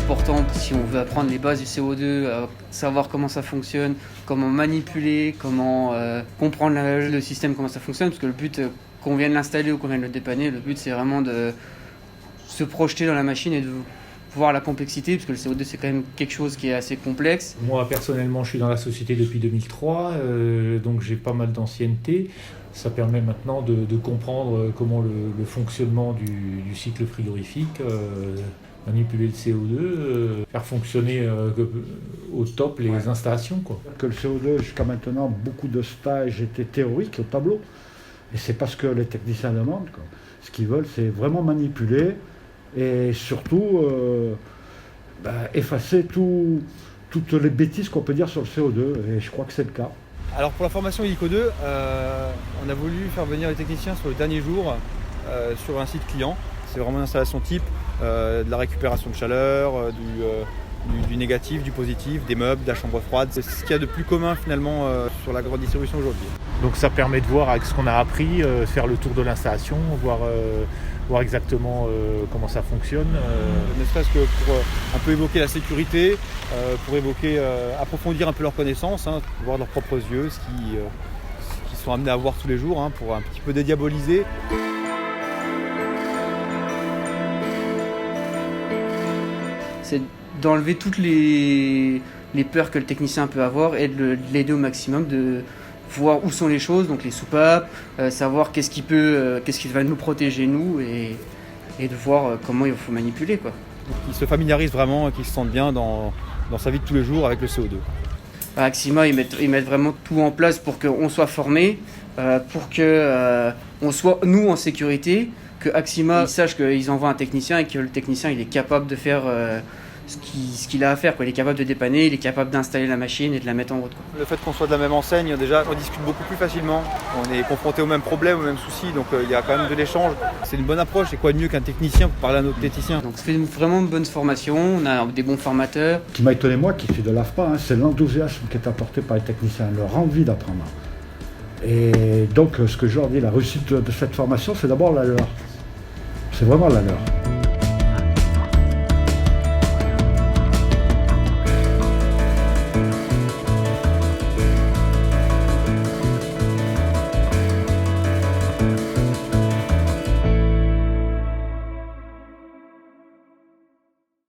important si on veut apprendre les bases du CO2, savoir comment ça fonctionne, comment manipuler, comment comprendre le système, comment ça fonctionne, parce que le but, qu'on vienne l'installer ou qu'on vienne le dépanner, le but c'est vraiment de se projeter dans la machine et de voir la complexité, parce que le CO2 c'est quand même quelque chose qui est assez complexe. Moi personnellement je suis dans la société depuis 2003, donc j'ai pas mal d'ancienneté. Ça permet maintenant de comprendre comment le fonctionnement du cycle frigorifique, manipuler le CO2, faire fonctionner au top les installations, quoi. Que le CO2 jusqu'à maintenant, beaucoup de stages étaient théoriques au tableau. Et c'est parce que les techniciens demandent, quoi. Ce qu'ils veulent, c'est vraiment manipuler et surtout effacer toutes les bêtises qu'on peut dire sur le CO2. Et je crois que c'est le cas. Alors pour la formation Hélico 2, on a voulu faire venir les techniciens sur le dernier jour sur un site client. C'est vraiment une installation type, de la récupération de chaleur, du négatif, du positif, des meubles, de la chambre froide. C'est ce qu'il y a de plus commun finalement sur la grande distribution aujourd'hui. Donc ça permet de voir avec ce qu'on a appris, faire le tour de l'installation, voir exactement comment ça fonctionne. Ne serait-ce que pour un peu évoquer la sécurité, pour approfondir un peu leurs connaissances, voir de leurs propres yeux, ce qu'ils sont amenés à voir tous les jours, pour un petit peu dédiaboliser. C'est d'enlever toutes les peurs que le technicien peut avoir et de l'aider au maximum, de voir où sont les choses, donc les soupapes, savoir qu'est-ce qui va nous protéger nous et de voir comment il faut manipuler, quoi. Qu'ils se familiarisent vraiment, qu'ils se sentent bien dans sa vie de tous les jours avec le CO2. À Axima, ils mettent vraiment tout en place pour qu'on soit formés, pour qu'on soit nous en sécurité, que Axima sache qu'ils envoient un technicien et que le technicien il est capable de faire ce qu'il a à faire, quoi. Il est capable de dépanner, il est capable d'installer la machine et de la mettre en route, quoi. Le fait qu'on soit de la même enseigne, déjà, on discute beaucoup plus facilement. On est confronté aux mêmes problèmes, aux mêmes soucis, donc il y a quand même de l'échange. C'est une bonne approche, c'est quoi de mieux qu'un technicien pour parler à un autre technicien. Donc ça fait vraiment une bonne formation, on a des bons formateurs. Ce qui m'a étonné, moi, qui suis de l'AFPA, c'est l'enthousiasme qui est apporté par les techniciens, leur envie d'apprendre. Et donc, ce que je leur dis, la réussite de cette formation, c'est d'abord la leur. C'est vraiment la leur.